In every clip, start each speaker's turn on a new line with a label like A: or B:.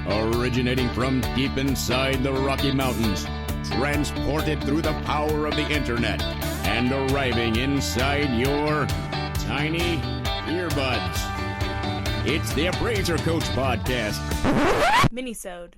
A: Originating from deep inside the Rocky Mountains, transported through the power of the internet, and arriving inside your tiny earbuds. It's the Appraiser Coach Podcast.
B: Minisode.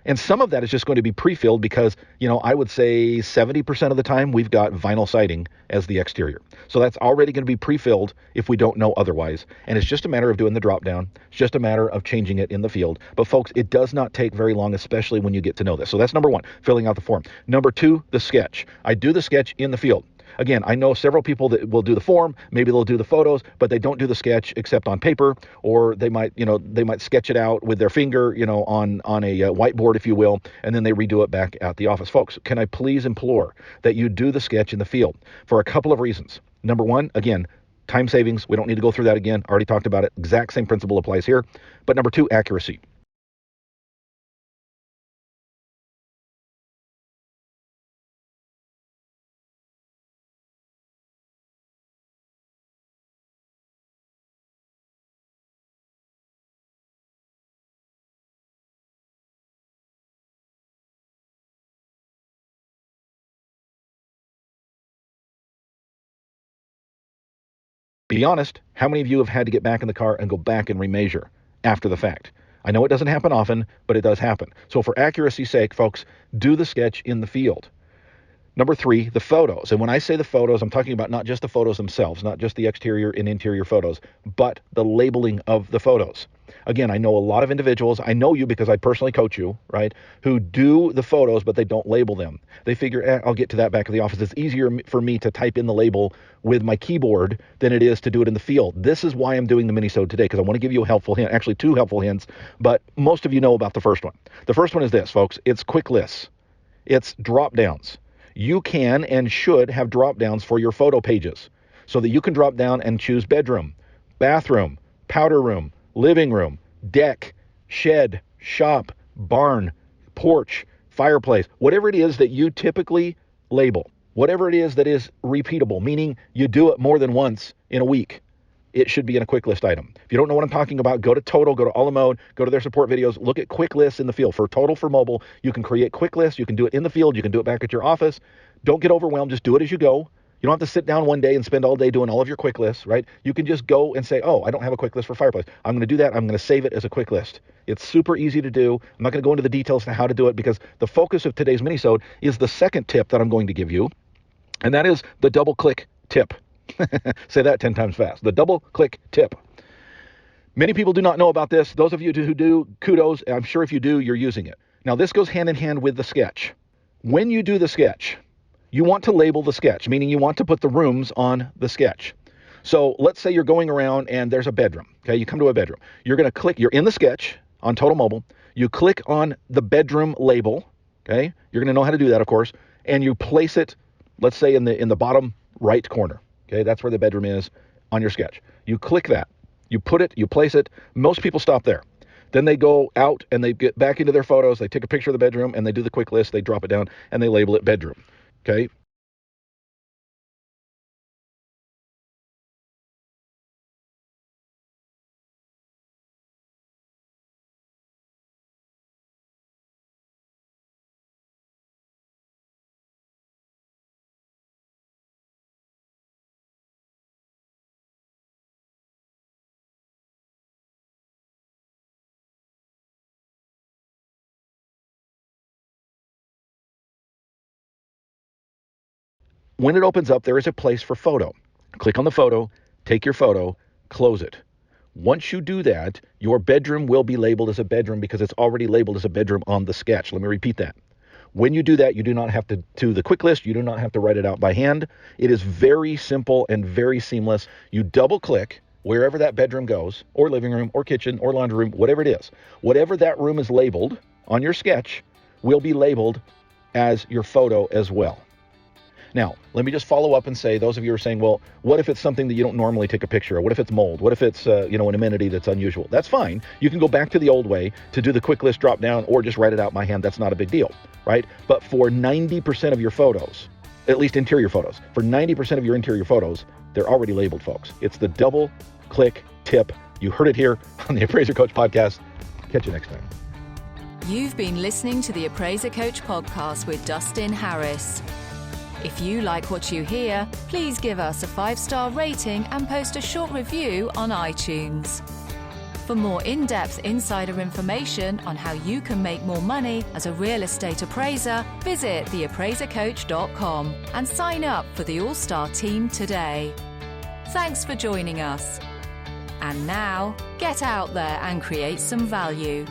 C: And some of that is just going to be pre-filled because, I would say 70% of the time we've got vinyl siding as the exterior. So that's already going to be pre-filled if we don't know otherwise. And it's just a matter of doing the drop down. It's just a matter of changing it in the field. But folks, it does not take very long, especially when you get to know this. So that's number one, filling out the form. Number two, the sketch. I do the sketch in the field. Again, I know several people that will do the form, maybe they'll do the photos, but they don't do the sketch except on paper, or they might sketch it out with their finger, on a whiteboard, if you will, and then they redo it back at the office. Folks, can I please implore that you do the sketch in the field for a couple of reasons. Number one, again, time savings. We don't need to go through that again. Already talked about it. Exact same principle applies here. But number two, accuracy. Be honest, how many of you have had to get back in the car and go back and remeasure after the fact? I know it doesn't happen often, but it does happen. So for accuracy's sake, folks, do the sketch in the field. Number three, the photos. And when I say the photos, I'm talking about not just the photos themselves, not just the exterior and interior photos, but the labeling of the photos. Again, I know a lot of individuals, I know you because I personally coach you, right, who do the photos, but they don't label them. They figure, I'll get to that back at the office. It's easier for me to type in the label with my keyboard than it is to do it in the field. This is why I'm doing the minisode today, because I want to give you a helpful hint, actually two helpful hints, but most of you know about the first one. The first one is this, folks. It's quick lists. It's drop downs. You can and should have drop downs for your photo pages so that you can drop down and choose bedroom, bathroom, powder room, living room, deck, shed, shop, barn, porch, fireplace, whatever it is that you typically label, whatever it is that is repeatable, meaning you do it more than once in a week. it should be in a quick list item. If you don't know what I'm talking about, go to Total, go to All Mode, go to their support videos, look at quick lists in the field. For Total for mobile, you can create quick lists. You can do it in the field. You can do it back at your office. Don't get overwhelmed. Just do it as you go. You don't have to sit down one day and spend all day doing all of your quick lists, right? You can just go and say, oh, I don't have a quick list for fireplace. I'm going to do that. I'm going to save it as a quick list. It's super easy to do. I'm not going to go into the details to how to do it because the focus of today's minisode is the second tip that I'm going to give you, and that is the double click tip. Say that 10 times fast. The double click tip. Many people do not know about this. Those of you who do, kudos. I'm sure if you do, you're using it. Now, this goes hand in hand with the sketch. When you do the sketch, you want to label the sketch, meaning you want to put the rooms on the sketch. So let's say you're going around and there's a bedroom. Okay, you come to a bedroom. You're going to click, you're in the sketch on Total Mobile. You click on the bedroom label. Okay, you're going to know how to do that, of course, and you place it, let's say in the bottom right corner. Okay, that's where the bedroom is on your sketch. You click that, you put it, you place it. Most people stop there. Then they go out and they get back into their photos. They take a picture of the bedroom and they do the quick list. They drop it down and they label it bedroom. Okay. When it opens up, there is a place for photo. Click on the photo, take your photo, close it. Once you do that, your bedroom will be labeled as a bedroom because it's already labeled as a bedroom on the sketch. Let me repeat that. When you do that, you do not have to do the quick list. You do not have to write it out by hand. It is very simple and very seamless. You double click wherever that bedroom goes, or living room, or kitchen, or laundry room, whatever it is. Whatever that room is labeled on your sketch will be labeled as your photo as well. Now, let me just follow up and say, those of you who are saying, well, what if it's something that you don't normally take a picture of? What if it's mold? What if it's, an amenity that's unusual? That's fine. You can go back to the old way to do the quick list drop down or just write it out by hand. That's not a big deal, right? But for 90% of your photos, at least interior photos, for 90% of your interior photos, they're already labeled, folks. It's the double click tip. You heard it here on the Appraiser Coach podcast. Catch you next time.
D: You've been listening to the Appraiser Coach podcast with Dustin Harris. If you like what you hear, please give us a 5-star rating and post a short review on iTunes. For more in-depth insider information on how you can make more money as a real estate appraiser, visit theappraisercoach.com and sign up for the All-Star team today. Thanks for joining us. And now, get out there and create some value.